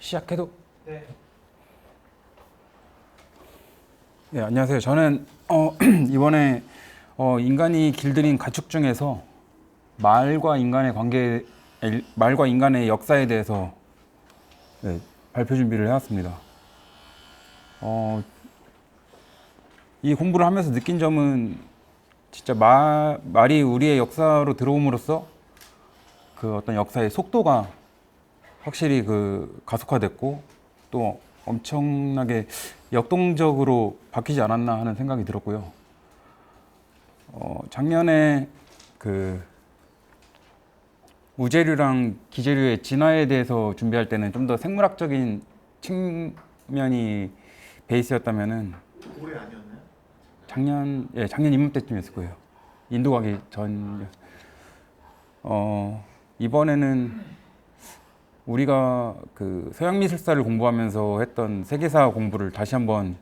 시작해도? 네. 네, 안녕하세요. 저는 이번에 인간이 길들인 가축 중에서 말과 인간의 관계, 말과 인간의 역사에 대해서 네, 발표 준비를 해왔습니다. 이 공부를 하면서 느낀 점은 진짜 말이 우리의 역사로 들어옴으로써 그 어떤 역사의 속도가 확실히 그 가속화됐고 또 엄청나게 역동적으로 바뀌지 않았나 하는 생각이 들었고요. 작년에 그 우제류랑 기제류의 진화에 대해서 준비할 때는 좀 더 생물학적인 측면이 베이스였다면은 올해 아니었나요? 작년 이맘때쯤이었을 거예요. 인도 가기 전. 이번에는 우리가 그 서양 미술사를 공부하면서 했던 세계사 공부를 다시 한번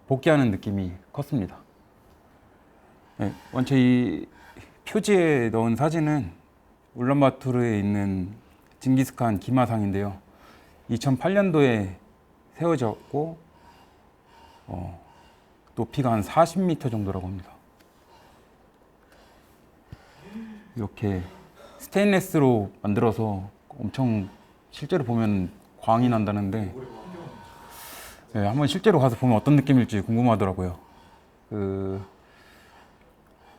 복귀하는 느낌이 컸습니다. 네, 원체 이 표지에 넣은 사진은 울란바토르에 있는 징기스칸 기마상인데요. 2008년도에 세워졌고 높이가 한 40m 정도라고 합니다. 이렇게 스테인레스로 만들어서 엄청 실제로 보면 광이 난다는데 네, 한번 실제로 가서 보면 어떤 느낌일지 궁금하더라고요.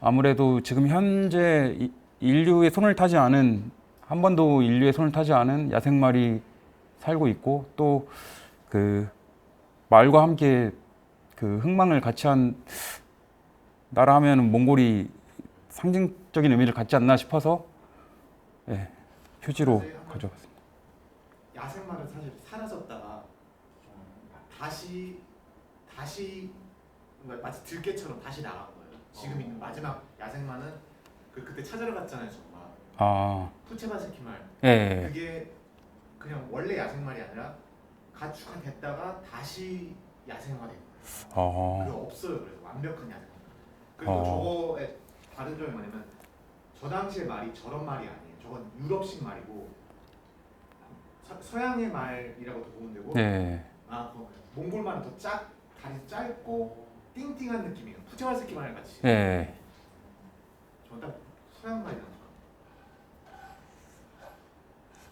아무래도 지금 현재 인류의 손을 타지 않은 한 번도 인류의 손을 타지 않은 야생말이 살고 있고 또 그 말과 함께 그 흥망을 같이 한 나라 하면은 몽골이 상징적인 의미를 갖지 않나 싶어서 네, 표지로 가져왔습니다. 야생마는 사실 사라졌다가 다시 마치 들깨처럼 다시 나간 거예요. 지금 있는 마지막 야생마는 그때 찾으러 갔잖아요, 정말. 아, 푸체바스키말. 예. 그게 그냥 원래 야생말이 아니라 가축화됐다가 다시 야생화된 거예요. 그게 없어요. 그래서 완벽한 야생마. 그리고 저거의 다른 점이 뭐냐면 저 당시의 말이 저런 말이 아니에요. 저건 유럽식 말이고 서양의 말이라고도 보면 되고 예. 몽골 말은 더 다리 짧고 띵띵한 느낌이에요. 푸체바스키 말 같이. 예. 저건 딱 서양 말이라고.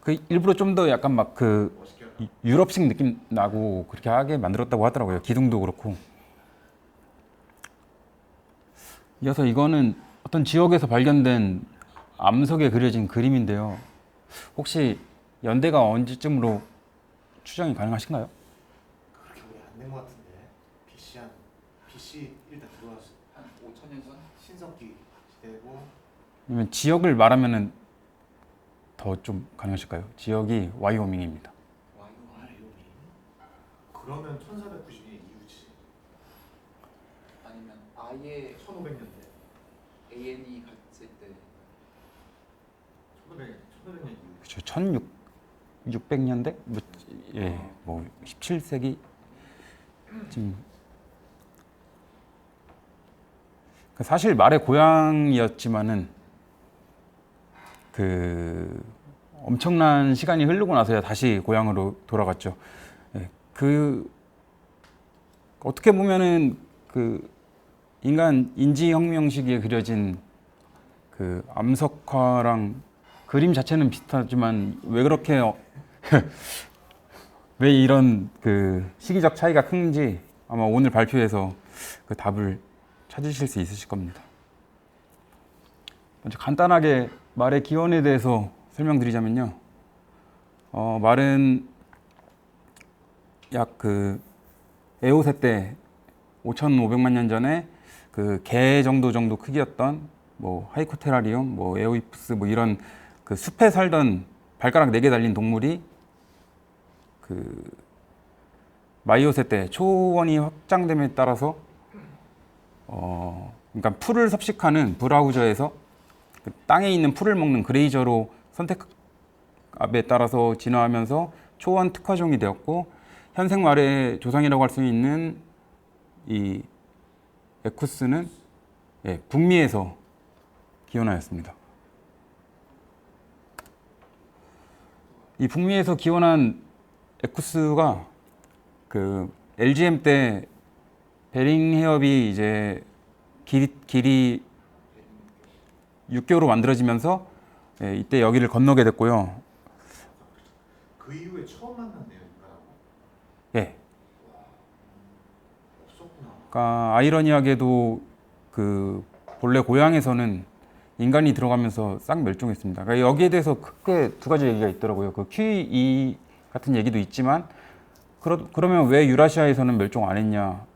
그 일부러 좀 더 약간 막 그 멋있게 할까? 유럽식 느낌 나고 그렇게 하게 만들었다고 하더라고요. 기둥도 그렇고. 이어서 이거는 어떤 지역에서 발견된 암석에 그려진 그림인데요. 혹시 연대가 언제쯤으로 추정이 가능하신가요? 그렇게 오래 안 된 것 같은데. BC 일단 들어왔어. 한 5천년 전? 신석기 시대고. 아니면 지역을 말하면은 더 좀 가능하실까요? 지역이 와이오밍입니다. 와이오밍. 그러면 1492년 이후지. 아니면 아예 1500년대. AN이 갔을 때 1500년 이후. 그렇죠. 1600년대? 뭐 17세기 지금 사실 말의 고향이었지만은 그 엄청난 시간이 흐르고 나서야 다시 고향으로 돌아갔죠. 예, 그 어떻게 보면은 그 인간 인지혁명 시기에 그려진 그 암석화랑 그림 자체는 비슷하지만 왜 그렇게 왜 이런 그 시기적 차이가 큰지 아마 오늘 발표에서 그 답을 찾으실 수 있으실 겁니다. 먼저 간단하게 말의 기원에 대해서 설명드리자면요. 말은 약 그 에오세 때 5,500만 년 전에 그 개 정도 크기였던 뭐 하이코테라리움, 뭐 에오이푸스 뭐 이런 그 숲에 살던 발가락 4개 달린 동물이 그 마이오세 때 초원이 확장됨에 따라서 그러니까 풀을 섭식하는 브라우저에서 그 땅에 있는 풀을 먹는 그레이저로 선택압에 따라서 진화하면서 초원 특화종이 되었고 현생 말의 조상이라고 할 수 있는 이 에쿠스는 북미에서 기원하였습니다. 이 북미에서 기원한 에쿠스가 그 LGM 때 베링 해협이 이제 길이 6개호로 만들어지면서 예, 이때 여기를 건너게 됐고요. 그 이후에 처음 만났네요, 인간하고. 예. 없었구나. 그러니까 아이러니하게도 그 본래 고향에서는 인간이 들어가면서 싹 멸종했습니다. 그러니까 여기에 대해서 크게 두 가지 얘기가 있더라고요. 그 QE 같은 얘기도 있지만 그러면 왜 유라시아에서는 멸종 안 했냐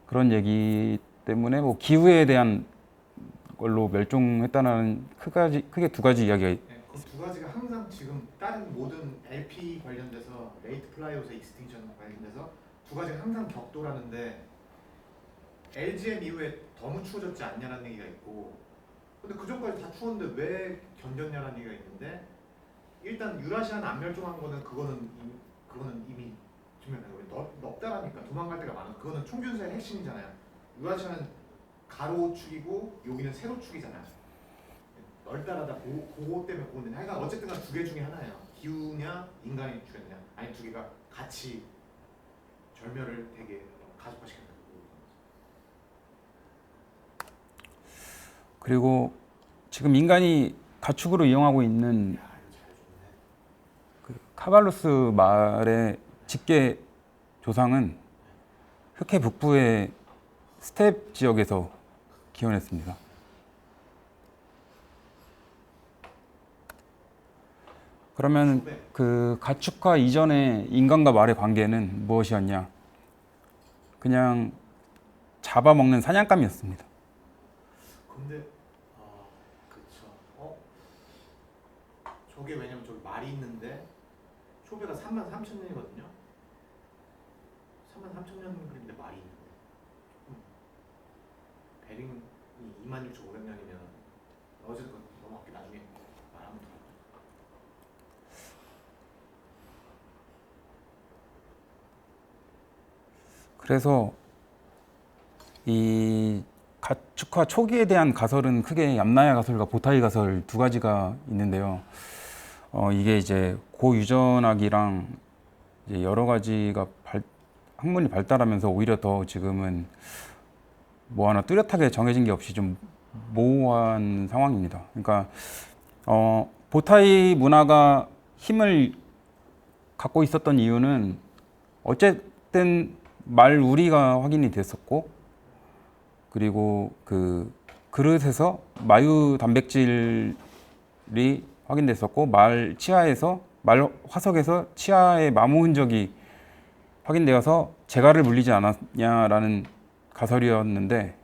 그런 얘기 때문에 뭐 기후에 대한 걸로 멸종했다는 크게 두 가지 이야기가 네, 그 두 가지가 항상 지금 다른 모든 LP 관련돼서 레이트 플라이오스 익스팅션 관련돼서 두 가지가 항상 격돌하는데 LGM 이후에 너무 추워졌지 않냐는 얘기가 있고, 근데 그 전까지 다 추웠는데 왜 견뎠냐는 얘기가 있는데, 일단 유라시아는 안 멸종한 거는 그거는 이미 증명된 거예요. 넓다라니까 도망갈 데가 많아. 그거는 총균수의 핵심이잖아요. 유라시아는 가로축이고 여기는 세로축이잖아요. 넓다라다 그거 때문에 그건데, 하여간 어쨌든 두 개 중에 하나예요. 기후냐 인간이 죽였냐, 아니 두 개가 같이 절멸을 되게 가속화시켰다. 그리고 지금 인간이 가축으로 이용하고 있는 그 카발루스 마을의 직계 조상은 흑해 북부의 스텝 지역에서 기원했습니다. 그러면 그 가축화 이전의 인간과 말의 관계는 무엇이었냐? 그냥 잡아먹는 사냥감이었습니다. 근데 그쵸. 저게 왜냐면 저기 말이 있는데 초배가 33,000년이거든요. 33,000년 그림인데 말이 있는데 베링이 26,500년이면 어쨌든 넘어갈게. 나중에 말하면 더. 그래서 이 가축화 초기에 대한 가설은 크게 얌나야 가설과 보타이 가설 두 가지가 있는데요. 이게 이제 고유전학이랑 이제 여러 가지가 학문이 발달하면서 오히려 더 지금은 뭐 하나 뚜렷하게 정해진 게 없이 좀 모호한 상황입니다. 그러니까 보타이 문화가 힘을 갖고 있었던 이유는 어쨌든 말 우리가 확인이 됐었고, 그리고 그 그릇에서 마유 단백질이 확인됐었고, 말 치아에서 말 화석에서 치아의 마모 흔적이 확인되어서 재갈을 물리지 않았냐라는 가설이었는데,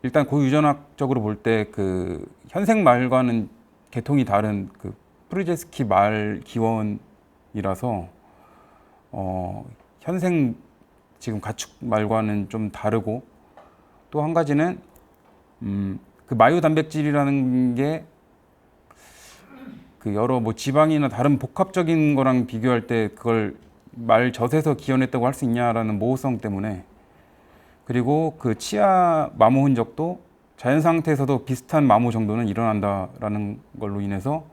일단 고유전학적으로 볼 때 그 현생 말과는 계통이 다른 그 프르제스키 말 기원이라서 현생 지금 가축 말과는 좀 다르고, 또 한 가지는 그 마유 단백질이라는 게 그 여러 뭐 지방이나 다른 복합적인 거랑 비교할 때 그걸 말 젖에서 기원했다고 할 수 있냐라는 모호성 때문에, 그리고 그 치아 마모 흔적도 자연 상태에서도 비슷한 마모 정도는 일어난다라는 걸로 인해서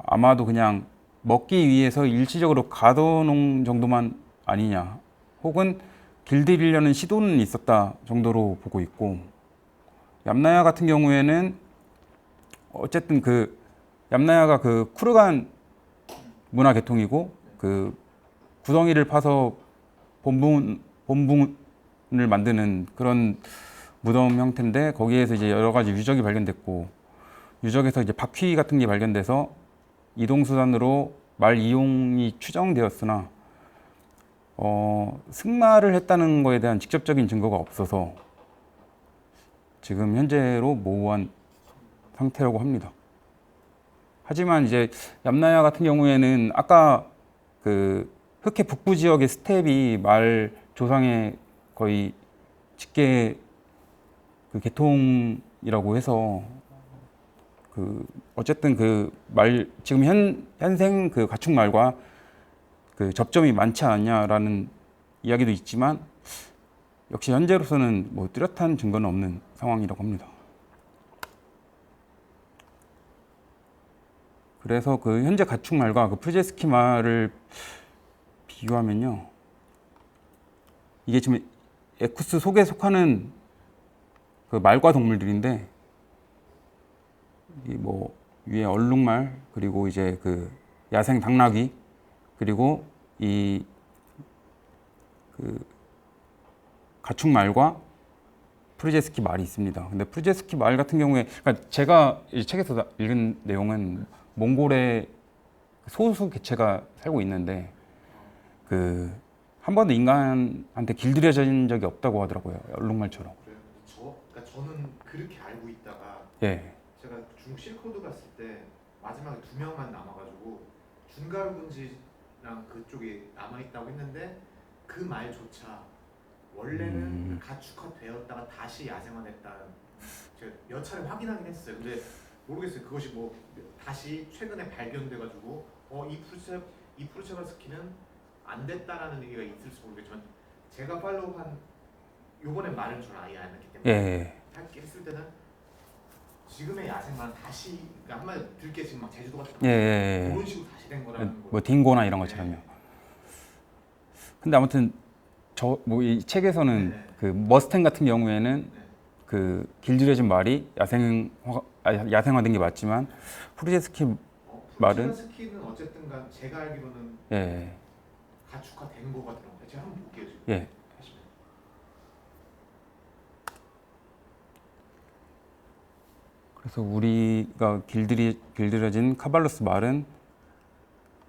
아마도 그냥 먹기 위해서 일시적으로 가둬놓은 정도만 아니냐, 혹은 길들이려는 시도는 있었다 정도로 보고 있고, 얌나야 같은 경우에는 어쨌든 그 얌나야가 그 쿠르간 문화 계통이고, 그 구덩이를 파서 본붕을 만드는 그런 무덤 형태인데, 거기에서 이제 여러 가지 유적이 발견됐고, 유적에서 이제 바퀴 같은 게 발견돼서 이동수단으로 말 이용이 추정되었으나 승마를 했다는 거에 대한 직접적인 증거가 없어서 지금 현재로 모호한 상태라고 합니다. 하지만 이제 얌나야 같은 경우에는 아까 그 흑해 북부 지역의 스텝이 말 조상의 거의 직계 그 계통이라고 해서 그 어쨌든 그 말 지금 현생 그 가축 말과 그 접점이 많지 않냐라는 이야기도 있지만, 역시 현재로서는 뭐 뚜렷한 증거는 없는 상황이라고 합니다. 그래서 그 현재 가축말과 그 프제스키 말을 비교하면요, 이게 지금 에쿠스 속에 속하는 그 말과 동물들인데, 이 뭐 위에 얼룩말, 그리고 이제 그 야생 당나귀, 그리고 이 그 가축말과 프르제스키 말이 있습니다. 근데 프르제스키 말 같은 경우에, 그러니까 제가 이 책에서 읽은 내용은 몽골의 소수 개체가 살고 있는데, 그 한 번도 인간한테 길들여진 적이 없다고 하더라고요. 얼룩말처럼. 그래요? 그러니까 저는 그렇게 알고 있다가 예. 제가 중국 실크로드 갔을 때 마지막에 2명만 남아가지고 준가르군지랑 그쪽에 남아있다고 했는데 그 말조차 원래는 가축화되었다가 다시 야생화됐다. 제가 몇 차례 확인하긴 했어요. 근데 모르겠어요. 그것이 뭐 다시 최근에 발견돼가지고 이 프루체바스키는 안 됐다라는 얘기가 있을지 모르겠지만 제가 팔로우한 요번에 말은 저는 아예 안 했기 때문에 예. 했을 때는 지금의 야생만 다시 그러니까 한마디로 들게 지금 막 제주도 같은 예. 그런 식으로 다시 된 거라는 거. 뭐 딩고나 이런 것처럼요. 근데 아무튼 저 뭐 이 책에서는 네. 그 머스탱 같은 경우에는 네. 그 길들여진 말이 야생화된 게 맞지만 프르제스키 말은 스키는 어쨌든간 제가 알기로는 예. 가축화된 거 같더라고요. 제가 한번 볼게요 지금. 예. 하시면. 그래서 우리가 길들여진 카발루스 말은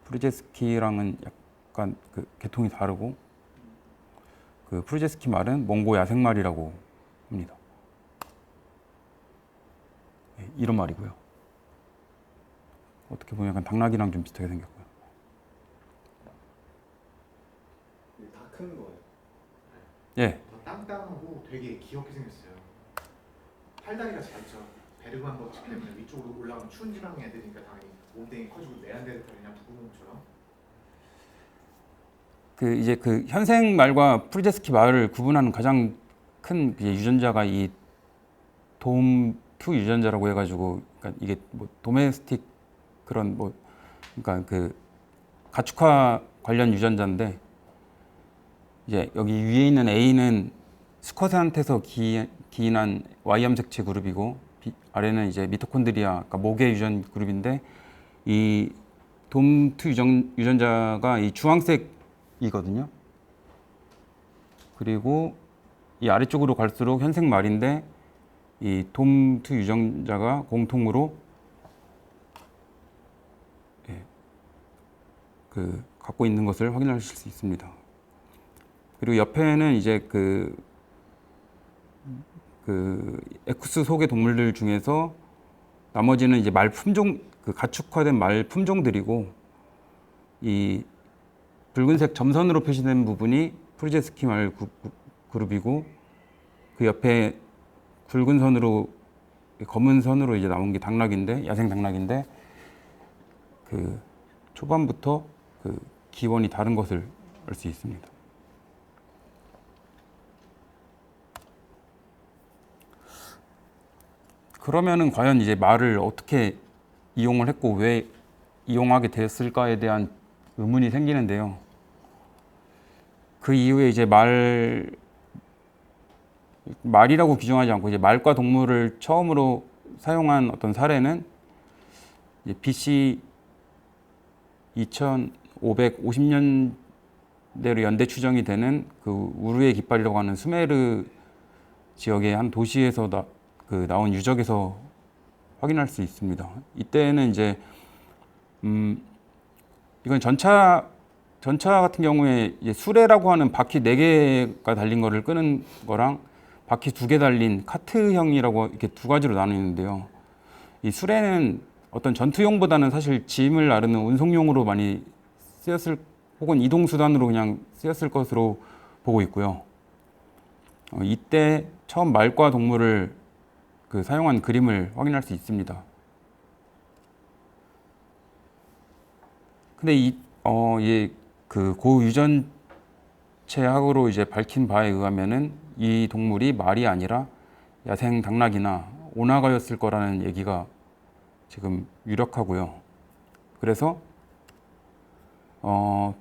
프르제스키랑은 약간 그 계통이 다르고, 그 프르제스키 말은 몽고 야생말이라고 합니다. 예, 이런 말이고요. 어떻게 보면 약간 당나귀랑 좀 비슷하게 생겼고요. 다 큰 거예요. 예. 더 땅땅하고 되게 귀엽게 생겼어요. 팔다리가 작죠. 베르만 버치 때문에 위쪽으로 올라가면 추운 지방 애들이니까 당연히 몸뚱이 커지고 네안데르탈이나 북구놈처럼. 그 이제 그 현생 말과 프르제스키 말을 구분하는 가장 큰 유전자가 이 돔2 유전자라고 해가지고, 그러니까 이게 뭐 도메스틱 그런 뭐 그러니까 그 가축화 관련 유전자인데, 이제 여기 위에 있는 A는 수컷한테서 기인한 Y 염색체 그룹이고, 아래는 이제 미토콘드리아, 그러니까 목의 유전 그룹인데, 이 돔2 유전자가 이 주황색이거든요. 그리고 이 아래쪽으로 갈수록 현생 말인데, 이 돔2 유전자가 공통으로 그 갖고 있는 것을 확인하실 수 있습니다. 그리고 옆에는 이제 그 에쿠스 속의 동물들 중에서 나머지는 이제 말 품종, 그 가축화된 말 품종들이고, 이 붉은색 점선으로 표시된 부분이 프르제스키 말 그룹이고, 그 옆에 굵은 선으로 검은 선으로 이제 나온 게 당나귀인데, 야생 당나귀인데, 그 초반부터 그 기원이 다른 것을 알 수 있습니다. 그러면은 과연 이제 말을 어떻게 이용을 했고 왜 이용하게 됐을까에 대한 의문이 생기는데요. 그 이후에 이제 말이라고 규정하지 않고 이제 말과 동물을 처음으로 사용한 어떤 사례는 이제 BC 2550년대로 연대 추정이 되는 그 우르의 깃발이라고 하는 수메르 지역의 한 도시에서 나온 유적에서 확인할 수 있습니다. 이때는 이제 이건 전차 같은 경우에 이제 수레라고 하는 바퀴 4개가 달린 거를 끄는 거랑 바퀴 2개 달린 카트형이라고 이렇게 두 가지로 나뉘는데요. 이 수레는 어떤 전투용보다는 사실 짐을 나르는 운송용으로 많이 쓰였을, 혹은 이동 수단으로 그냥 쓰였을 것으로 보고 있고요. 이때 처음 말과 동물을 사용한 그림을 확인할 수 있습니다. 근데 고 유전체학으로 이제 밝힌 바에 의하면은 이 동물이 말이 아니라 야생 당나귀나 오나가였을 거라는 얘기가 지금 유력하고요. 그래서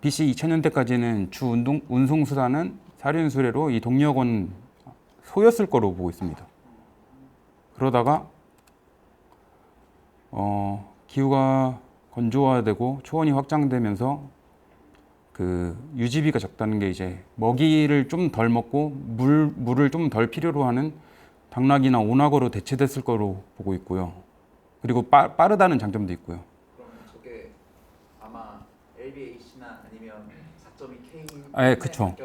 BC 2000년대까지는 주 운송 수단은 사륜 수레로 이 동력원 소였을 거로 보고 있습니다. 그러다가 기후가 건조화되고 초원이 확장되면서 그 유지비가 적다는 게 이제 먹이를 좀 덜 먹고 물을 좀 덜 필요로 하는 당나귀나 오나거로 대체됐을 거로 보고 있고요. 그리고 빠르다는 장점도 있고요. 그럼 저게 아마 LBAC나 아니면 4.2K 예, 그쵸.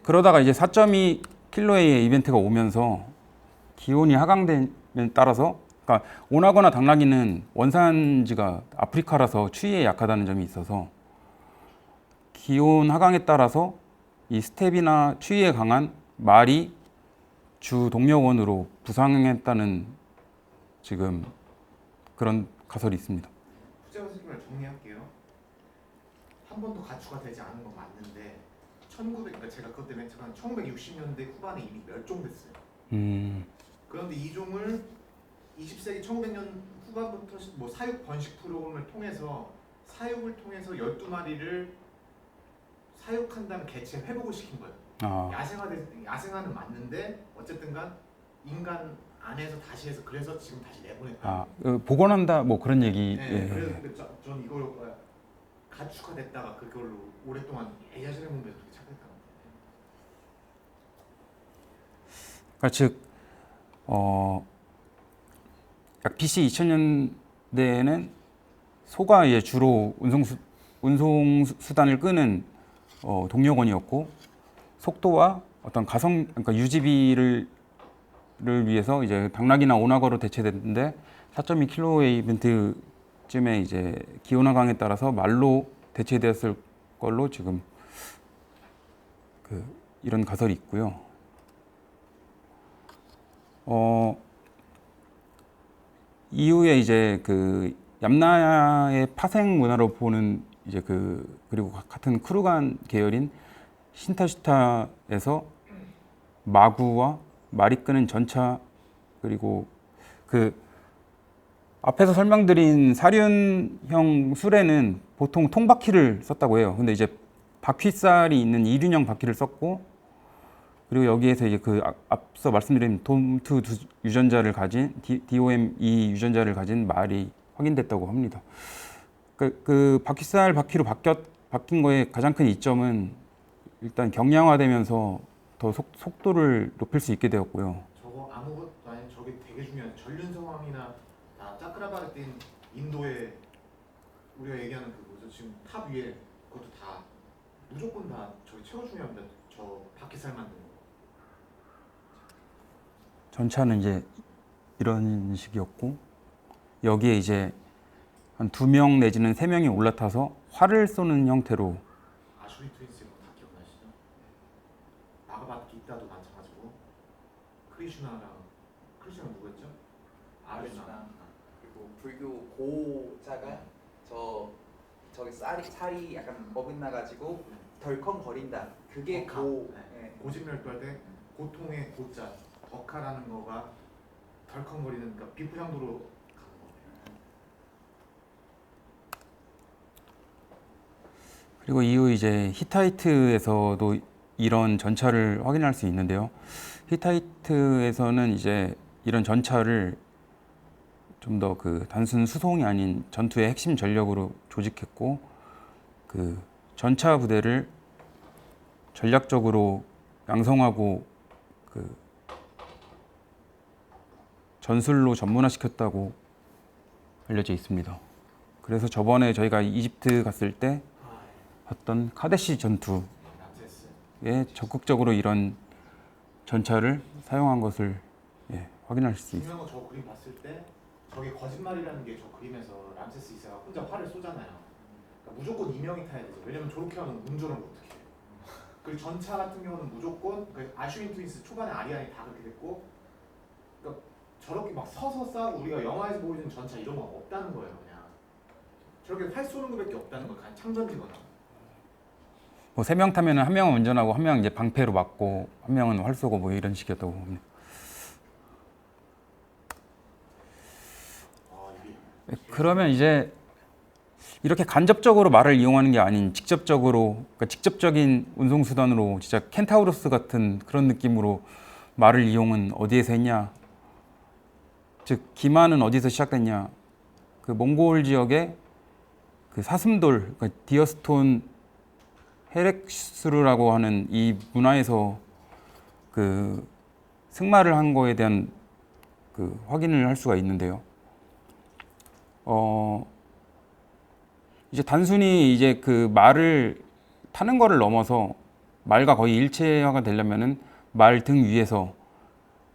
그러다가 이제 4.2 킬로웨이의 이벤트가 오면서 기온이 하강됨에 따라서, 그러니까 오나거나 당나귀는 원산지가 아프리카라서 추위에 약하다는 점이 있어서 기온 하강에 따라서 이 스텝이나 추위에 강한 말이 주 동력원으로 부상했다는 지금 그런 가설이 있습니다. 후재 선생님을 정리할게요. 한 번도 가축화 되지 않은 건 맞는데 1900, 그러니까 제가 그것 때문에 제가 1960년대 후반에 이미 멸종됐어요. 그런데 이 종을 20세기 1900년 후반부터 뭐 사육 번식 프로그램을 통해서 사육을 통해서 12마리를 사육한 다음 개체 회복을 시킨 거예요. 야생화는 맞는데 어쨌든간 인간 안에서 다시 해서 그래서 지금 다시 내보냈다. 복원한다 뭐 그런 얘기. 네, 그래서 전 이걸 가축화됐다가 그걸로 오랫동안 야생화 공부에서 그렇게 착각했다. 그러니까 즉 약 BC 2000년대에는 소가 주로 운송 수단을 끄는 동력원이었고, 속도와 어떤 그러니까 유지비를 위해서 이제 당나귀나 오나거로 대체됐는데 4.2 킬로웨이 이벤트쯤에 이제 기온 하강에 따라서 말로 대체되었을 걸로 지금 이런 가설이 있고요. 이후에 이제 그 얌나의 파생 문화로 보는 이제 그리고 같은 크루간 계열인 신타시타에서 마구와 말이 끄는 전차, 그리고 그 앞에서 설명드린 사륜형 수레는 보통 통바퀴를 썼다고 해요. 근데 이제 바퀴살이 있는 이륜형 바퀴를 썼고, 그리고 여기에서 이제 앞서 말씀드린 돔2 유전자를 가진 DOM2 유전자를 가진 말이 확인됐다고 합니다. 그 바퀴살 바퀴로 바뀐 거의 가장 큰 이점은 일단 경량화되면서 더 속도를 높일 수 있게 되었고요. 저거 아무것도 아닌 저게 되게 중요한 전륜 상황이나 다 짜크라바르 뛴 인도의 우리가 얘기하는 그 뭐죠 지금 탑 위에 그것도 다 무조건 다 저기 최고 중요합니다. 저 바퀴살 만드는 거. 전차는 이제 이런 식이었고, 여기에 이제 한 2명 내지는 3명이 올라타서 활을 쏘는 형태로. 아슈리 트윈스 이거 다 기억나시죠? 마가바트 기타도 마찬가지고 크리슈나 누구였죠? 아르주나. 그리고 불교 고자가 저기 살이 약간 어긋나가지고 덜컹거린다. 그게 덕하. 고. 네. 고집멸도할 때 고통의 고자 덕하라는 거가 덜컹거리는, 그러니까 비프향도로 가는 거예요. 그리고 이후 이제 히타이트에서도 이런 전차를 확인할 수 있는데요. 히타이트에서는 이제 이런 전차를 좀 더 단순 수송이 아닌 전투의 핵심 전력으로 조직했고, 그 전차 부대를 전략적으로 양성하고 전술로 전문화시켰다고 알려져 있습니다. 그래서 저번에 저희가 이집트 갔을 때 봤던 카데시 전투에 적극적으로 이런 전차를 사용한 것을 확인할 수 있습니다. 분명히 저 그림 봤을 때 저게 거짓말이라는 게 저 그림에서 람세스 2세가 혼자 활을 쏘잖아요. 그러니까 무조건 2명이 타야 되죠. 왜냐면 저렇게 하면 운전을 못해. 그리고 전차 같은 경우는 무조건 아슈린 트윈스 초반에 아리안이 다 그렇게 됐고, 그러니까 저렇게 막 서서 싸우고 우리가 영화에서 보여주는 전차 이런 거 없다는 거예요. 그냥 저렇게 활 쏘는 것밖에 없다는 거예요. 그냥 창 던지거나. 뭐 3명 타면은 1명은 운전하고 1명은 이제 방패로 막고 1명은 활 쏘고 뭐 이런 식이었다고 봅니다. 그러면 이제 이렇게 간접적으로 말을 이용하는 게 아닌 직접적으로, 그러니까 직접적인 운송 수단으로 진짜 켄타우로스 같은 그런 느낌으로 말을 이용은 어디에서 했냐? 즉 기마는 어디서 시작됐냐? 그 몽골 지역의 그 사슴돌, 그러니까 디어스톤 헤렉스루라고 하는 이 문화에서 그 승마를 한 거에 대한 그 확인을 할 수가 있는데요. 이제 단순히 이제 그 말을 타는 거를 넘어서 말과 거의 일체화가 되려면은 말 등 위에서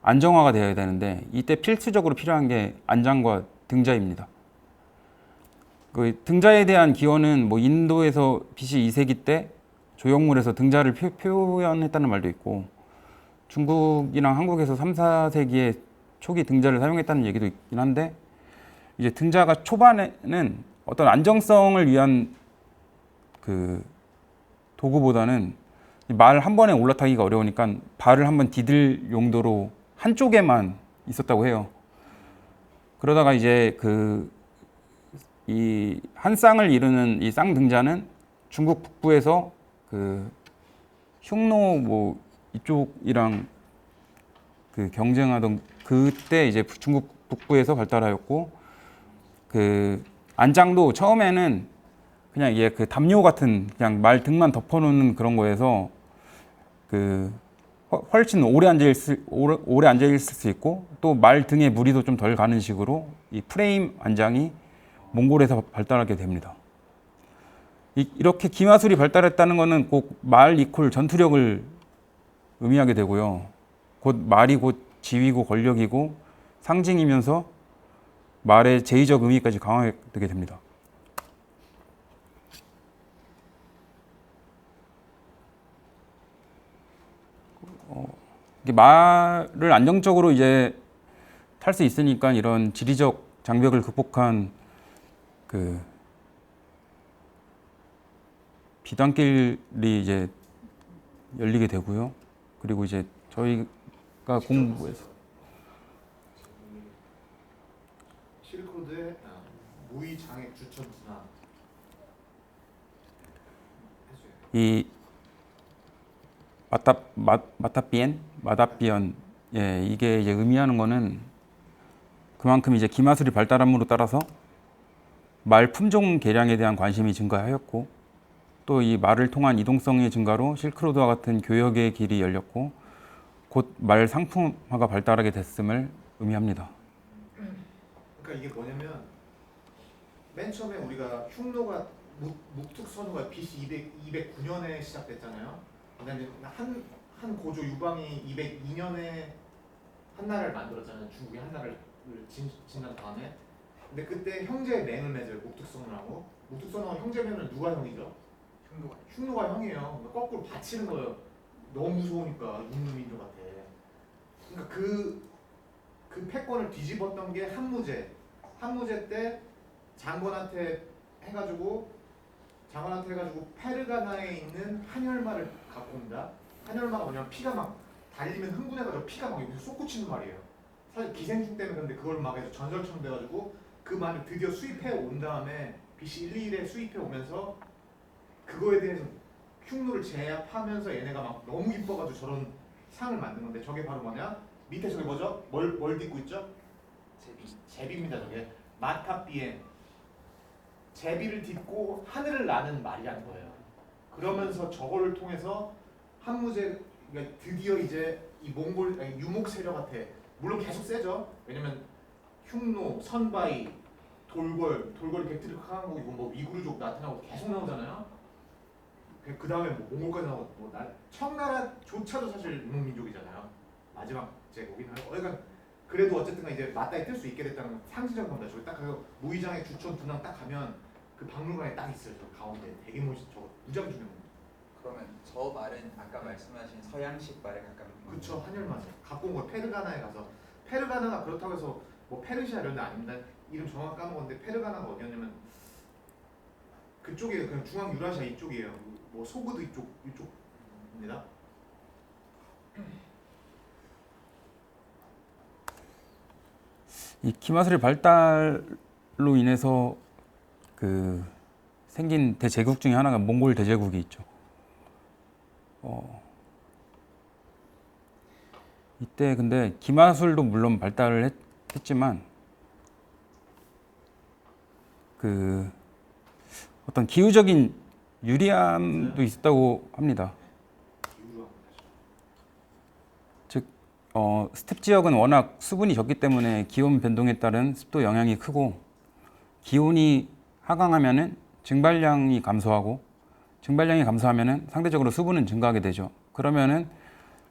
안정화가 되어야 되는데 이때 필수적으로 필요한 게 안장과 등자입니다. 그 등자에 대한 기원은 뭐 인도에서 BC 2세기 때 조형물에서 등자를 표현했다는 말도 있고 중국이랑 한국에서 3, 4세기에 초기 등자를 사용했다는 얘기도 있긴 한데 이제 등자가 초반에는 어떤 안정성을 위한 그 도구보다는 말 한 번에 올라타기가 어려우니까 발을 한번 디딜 용도로 한쪽에만 있었다고 해요. 그러다가 이제 그 이 한 쌍을 이루는 이 쌍등자는 중국 북부에서 그 흉노 뭐 이쪽이랑 그 경쟁하던 그때 이제 중국 북부에서 발달하였고 그 안장도 처음에는 그냥 얘 그 담요 같은 그냥 말 등만 덮어놓는 그런 거에서 그 훨씬 오래 앉아 있을 수 있고 또 말 등에 무리도 좀 덜 가는 식으로 이 프레임 안장이 몽골에서 발달하게 됩니다. 이렇게 기마술이 발달했다는 것은 꼭 말 이퀄 전투력을 의미하게 되고요. 곧 말이 곧 지위고 권력이고 상징이면서 말의 제의적 의미까지 강화되게 됩니다. 말을 안정적으로 이제 탈 수 있으니까 이런 지리적 장벽을 극복한 그 비단길이 이제 열리게 되고요. 그리고 이제 저희가 공부해서 실크로드의 무의 장애 주천 분화 이 마다비언 예, 이게 이제 의미하는 거는 그만큼 이제 기마술이 발달함으로 따라서 말 품종 개량에 대한 관심이 증가하였고 또 이 말을 통한 이동성의 증가로 실크로드와 같은 교역의 길이 열렸고 곧 말 상품화가 발달하게 됐음을 의미합니다. 그러니까 이게 뭐냐면 맨 처음에 우리가 흉노가 묵툭선후가 BC 209년에 시작됐잖아요. 그다음에 한 고조 유방이 202년에 한나라를 만들었잖아요. 중국이 한나라를 진난 다음에. 근데 그때 형제 맹을 맺어요. 묵툭선후하고. 묵툭선후하고 형제 맹은 누가 형이죠? 흉노가 형이에요. 그러니까 거꾸로 바치는 거예요. 너무 무서우니까 육루민족한테. 그러니까 그 패권을 뒤집었던 게 한무제. 한무제 때 장관한테 해가지고 페르가나에 있는 한혈마를 갖고 옵니다. 한혈마가 뭐냐면 피가 막 달리면 흥분해가지고 피가 막 여기서 솟구치는 말이에요. 사실 기생충 때문에 그런데 그걸 막 해서 전설처럼 돼가지고 그 말을 드디어 수입해 온 다음에 BC 1, 2일에 수입해 오면서 그거에 대해서 흉노를 제압하면서 얘네가 막 너무 기뻐가지고 저런 상을 만든 건데 저게 바로 뭐냐? 밑에 저게 뭐죠? 뭘 딛고 있죠? 제비입니다. 저게 마타비엔 제비를 딛고 하늘을 나는 말이라는 거예요. 그러면서 저거를 통해서 한무제가 드디어 이제 이 몽골 유목 세력한테 물론 계속 세죠. 왜냐면 흉노, 선바이, 돌궐이 백트리크 하고 이거 뭐 위구르족 나타나고 계속 나오잖아요. 그 다음에 뭐 몽골까지 나오고 뭐 청나라조차도 사실 유목민족이잖아요. 마지막 제국이긴 하고. 그러니까 그래도 어쨌든 이제 맞다이 뜰 수 있게 됐다는 상징적인 겁니다. 저기 딱 가서 무의장의 주촌 분당 딱 가면 그 박물관에 딱 있어요. 저 가운데 되게 멋있. 저거 무지하게 중요한 겁니다. 그러면 저 말은 아까 말씀하신 서양식 말에 가까운 그쵸, 한율 맞아요. 갖고 온 거 페르가나에 가서 페르가나가 그렇다고 해서 뭐 페르시아 이런 데 아닙니다. 이름 정확 까먹었는데 페르가나가 어디였냐면 그쪽이에요. 그냥 중앙 유라시아 이쪽이에요. 뭐 소그드 이쪽입니다. 이 기마술의 발달로 인해서 그 생긴 대제국 중에 하나가 몽골 대제국이 있죠. 이때 근데 기마술도 물론 발달을 했지만 그 어떤 기후적인 유리함도 있었다고 합니다. 즉, 스텝 지역은 워낙 수분이 적기 때문에 기온 변동에 따른 습도 영향이 크고 기온이 하강하면은 증발량이 감소하고 증발량이 감소하면은 상대적으로 수분은 증가하게 되죠. 그러면은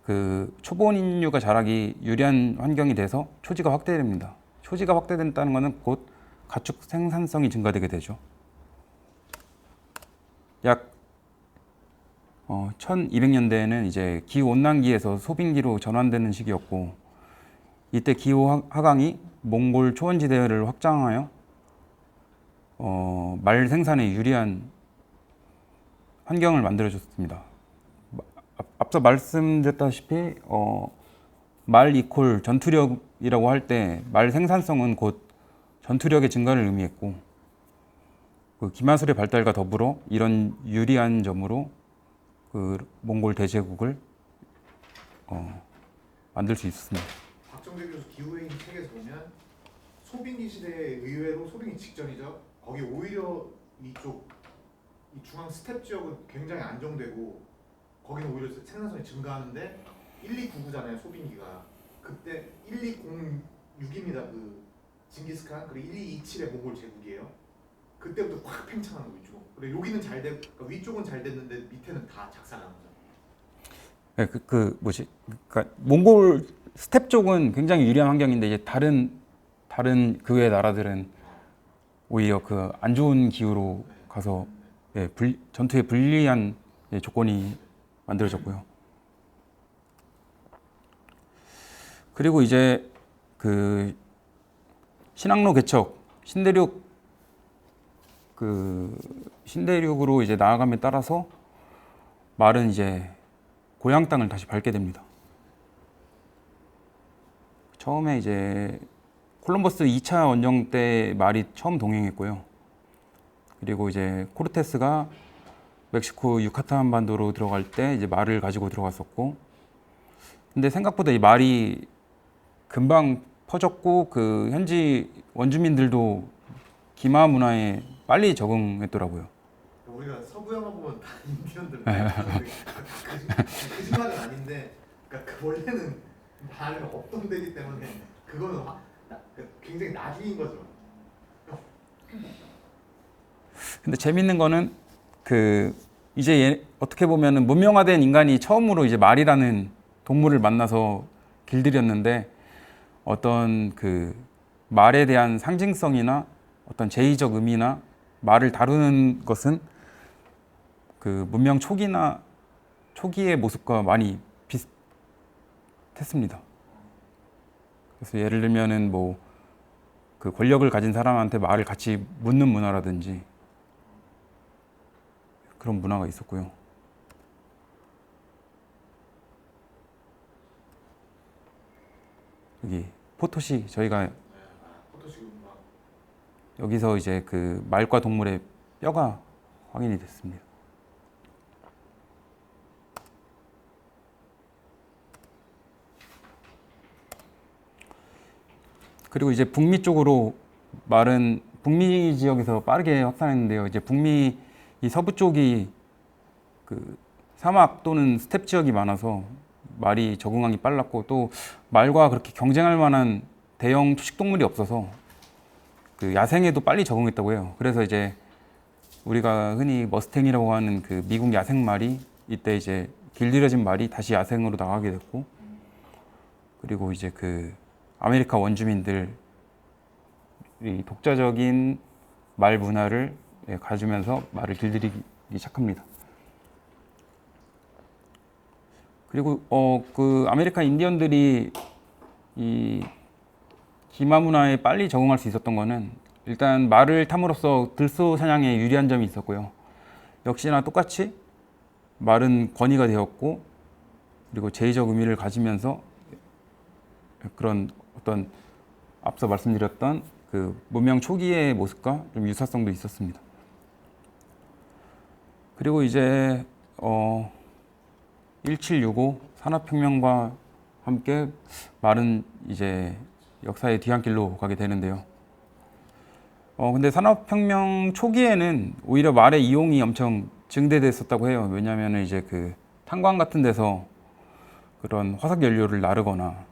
그 초본 인류가 자라기 유리한 환경이 돼서 초지가 확대됩니다. 초지가 확대된다는 것은 곧 가축 생산성이 증가되게 되죠. 약 1200년대에는 이제 기후 온난기에서 소빙기로 전환되는 시기였고 이때 기후 하강이 몽골 초원지대를 확장하여 말 생산에 유리한 환경을 만들어줬습니다. 앞서 말씀드렸다시피 말 이퀄 전투력이라고 할 때 말 생산성은 곧 전투력의 증가를 의미했고 그 기마술의 발달과 더불어 이런 유리한 점으로 그 몽골 대제국을 만들 수 있었습니다. 박정재 교수 기후회의 책에서 보면 소빙기 시대에 의외로 소빙기 직전이죠. 거기 오히려 이쪽 이 중앙 스텝 지역은 굉장히 안정되고 거기는 오히려 생산성이 증가하는데 1299잖아요 소빙기가. 그때 1206입니다. 그 징기스칸 그리고 1227의 몽골 제국이에요. 그때부터 확 팽창하는 거 위쪽. 그리고 여기는 잘 돼, 그러니까 위쪽은 잘 됐는데 밑에는 다 작살나는 거죠. 네, 뭐지? 그러니까 몽골 스텝 쪽은 굉장히 유리한 환경인데 이제 다른 그 외 나라들은 오히려 그 안 좋은 기후로 가서 전투에 불리한 조건이 만들어졌고요. 그리고 이제 그 신항로 개척 신대륙으로 이제 나아감에 따라서 말은 이제 고향 땅을 다시 밟게 됩니다. 처음에 이제 콜럼버스 2차 원정 때 말이 처음 동행했고요. 그리고 이제 코르테스가 멕시코 유카탄 한반도로 들어갈 때 이제 말을 가지고 들어갔었고, 근데 생각보다 이 말이 금방 퍼졌고 그 현지 원주민들도 기마 문화에 빨리 적응했더라고요. 우리가 서부 영화 보면 다 인디언들 거짓말은 아닌데, 그러니까 원래는 말이 없던 데기 때문에 그거는 굉장히 나중인 거죠. 근데 재밌는 거는 이제 어떻게 보면은 문명화된 인간이 처음으로 이제 말이라는 동물을 만나서 길들였는데 어떤 그 말에 대한 상징성이나 어떤 제의적 의미나 말을 다루는 것은 그 문명 초기의 모습과 많이 비슷했습니다. 그래서 예를 들면은 뭐 그 권력을 가진 사람한테 말을 같이 묻는 문화라든지 그런 문화가 있었고요. 여기 포토시 저희가 여기서 이제 그 말과 동물의 뼈가 확인이 됐습니다. 그리고 이제 북미 쪽으로 말은 북미 지역에서 빠르게 확산했는데요. 이제 북미 이 서부 쪽이 그 사막 또는 스텝 지역이 많아서 말이 적응하기 빨랐고 또 말과 그렇게 경쟁할 만한 대형 초식 동물이 없어서 그 야생에도 빨리 적응했다고 해요. 그래서 이제 우리가 흔히 머스탱이라고 하는 그 미국 야생 말이 이때 이제 길들여진 말이 다시 야생으로 나가게 됐고, 그리고 이제 그 아메리카 원주민들이 독자적인 말 문화를 가지면서 말을 길들이기 시작합니다. 그리고 그 아메리카 인디언들이 이 기마 문화에 빨리 적응할 수 있었던 거는 일단 말을 탐으로써 들소 사냥에 유리한 점이 있었고요. 역시나 똑같이 말은 권위가 되었고, 그리고 제의적 의미를 가지면서 그런 어떤 앞서 말씀드렸던 그 문명 초기의 모습과 좀 유사성도 있었습니다. 그리고 이제 1765 산업혁명과 함께 말은 이제 역사의 뒤안길로 가게 되는데요. 근데 산업혁명 초기에는 오히려 말의 이용이 엄청 증대됐었다고 해요. 왜냐하면 이제 그 탄광 같은 데서 그런 화석 연료를 나르거나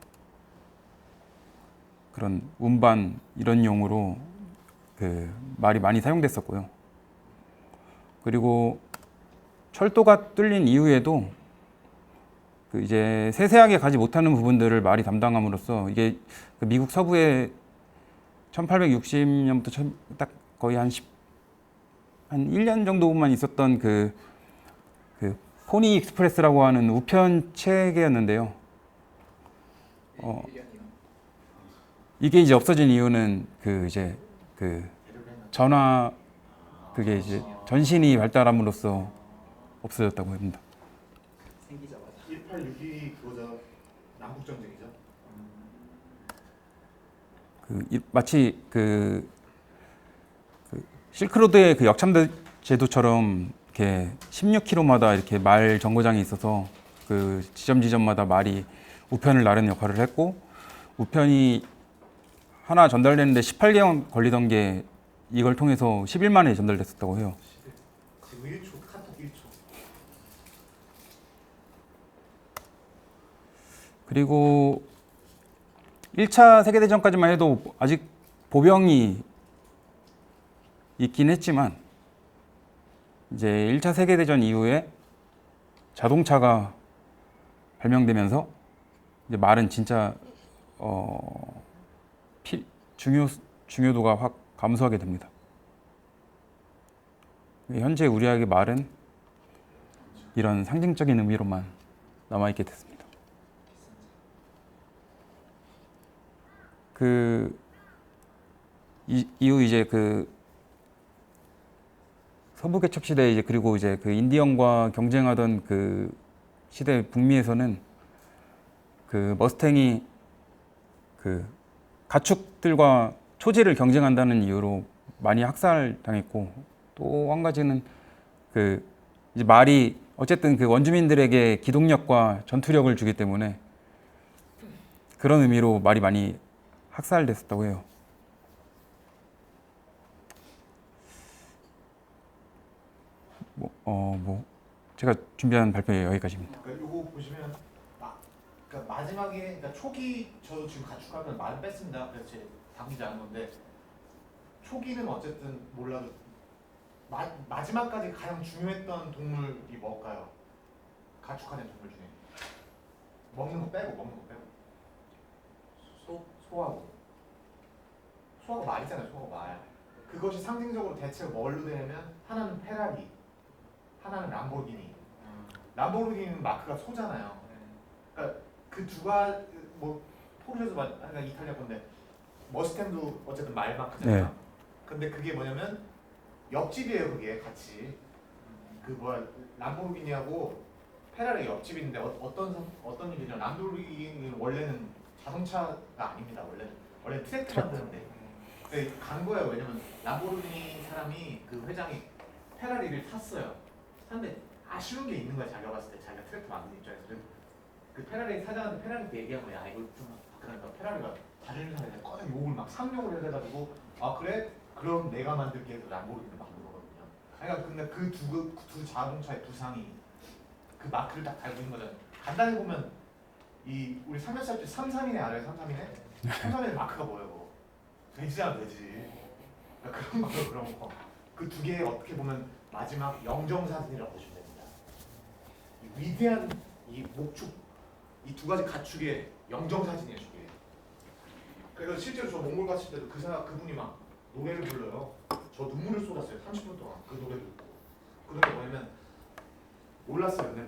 그런 운반 이런 용으로 그 말이 많이 사용됐었고요. 그리고 철도가 뚫린 이후에도 그 이제 세세하게 가지 못하는 부분들을 말이 담당함으로써 이게 그 미국 서부에 1860년부터 딱 거의 한 1년 정도만 있었던 그 포니 익스프레스라고 하는 우편 체계였는데요. 이게 이제 없어진 이유는 그 이제 그 전화 그게 이제 전신이 발달함으로써 없어졌다고 합니다. 생기자마자. 1862 그거죠. 남북 전쟁이죠. 마치 실크로드의 그 역참대 제도처럼 이렇게 16km마다 이렇게 말 정거장이 있어서 그 지점마다 말이 우편을 나르는 역할을 했고, 우편이 하나 전달되는데 18개월 걸리던 게 이걸 통해서 10일 만에 전달됐었다고 해요. 지금 1초 카톡 1초. 그리고 1차 세계대전까지만 해도 아직 보병이 있긴 했지만 이제 1차 세계대전 이후에 자동차가 발명되면서 이제 말은 진짜 중요도가 확 감소하게 됩니다. 현재 우리에게 말은 이런 상징적인 의미로만 남아있게 됐습니다. 이후 이제 서부 개척 시대 이제 그리고 이제 인디언과 경쟁하던 시대 북미에서는 머스탱이 가축들과 초지를 경쟁한다는 이유로 많이 학살당했고, 또 한 가지는 이제 말이 어쨌든 원주민들에게 기동력과 전투력을 주기 때문에 그런 의미로 말이 많이 학살됐었다고 해요. 제가 준비한 발표 여기까지입니다. 그러니까 이거 보시면 그러니까 마지막에 그러니까 초기 저도 지금 가축하면 말을 뺐습니다. 그래서 제 당기지 않은 건데 초기는 어쨌든 몰라도 마지막까지 가장 중요했던 동물이 뭘까요? 가축하는 동물 중에 먹는 거 빼고 소하고 말이잖아요. 소하고 말. 그것이 상징적으로 대체가 뭘로 되냐면 하나는 페라리, 하나는 람보르기니. 람보르기니는 마크가 소잖아요. 그러니까 그 두 가지 포르쉐도 그러니까 이탈리아 건데 머스탱도 어쨌든 말 마크잖아요. 네. 근데 그게 뭐냐면 옆집이에요. 그게 같이 람보르기니하고 페라리 옆집인데 어떤 일이냐? 람보르기니는 원래는 자동차가 아닙니다. 원래 트랙터 만드는데 간 거예요. 왜냐면 람보르기니 사람이 회장이 페라리를 샀어요. 샀는데 아쉬운 게 있는 거야. 자기가 봤을 때 자기가 트랙터 만드는 입장에서 페라리 사장한테 페라리한테 얘기한 거야. 이거 좀 그러니까 페라리가 자존심 상해서 꺼내 욕을 막 상욕을 해가지고 그래? 그럼 내가 만들게 해서 람보르기니를 만든 거거든요. 그러니까 근데 두 자동차의 두 상이 그 마크를 딱 달고 있는 거잖아요. 간단히 보면 우리 3년 살때 33이네 알아요? 33이네? 33이네 마크가 뭐예요? 돼지잖아 돼지. 그러니까 그런 거. 그 두 개의 어떻게 보면 마지막 영정사진이라고 보시면 됩니다. 이 위대한 이 목축 이 두 가지 가축의 영정사진이에요. 저게. 그래서 실제로 저 몽골 갔을 때도 그분이 막 노래를 불러요. 저 눈물을 쏟았어요. 30분 동안 그 노래 듣고. 그 노래 뭐냐면 몰랐어요. 근데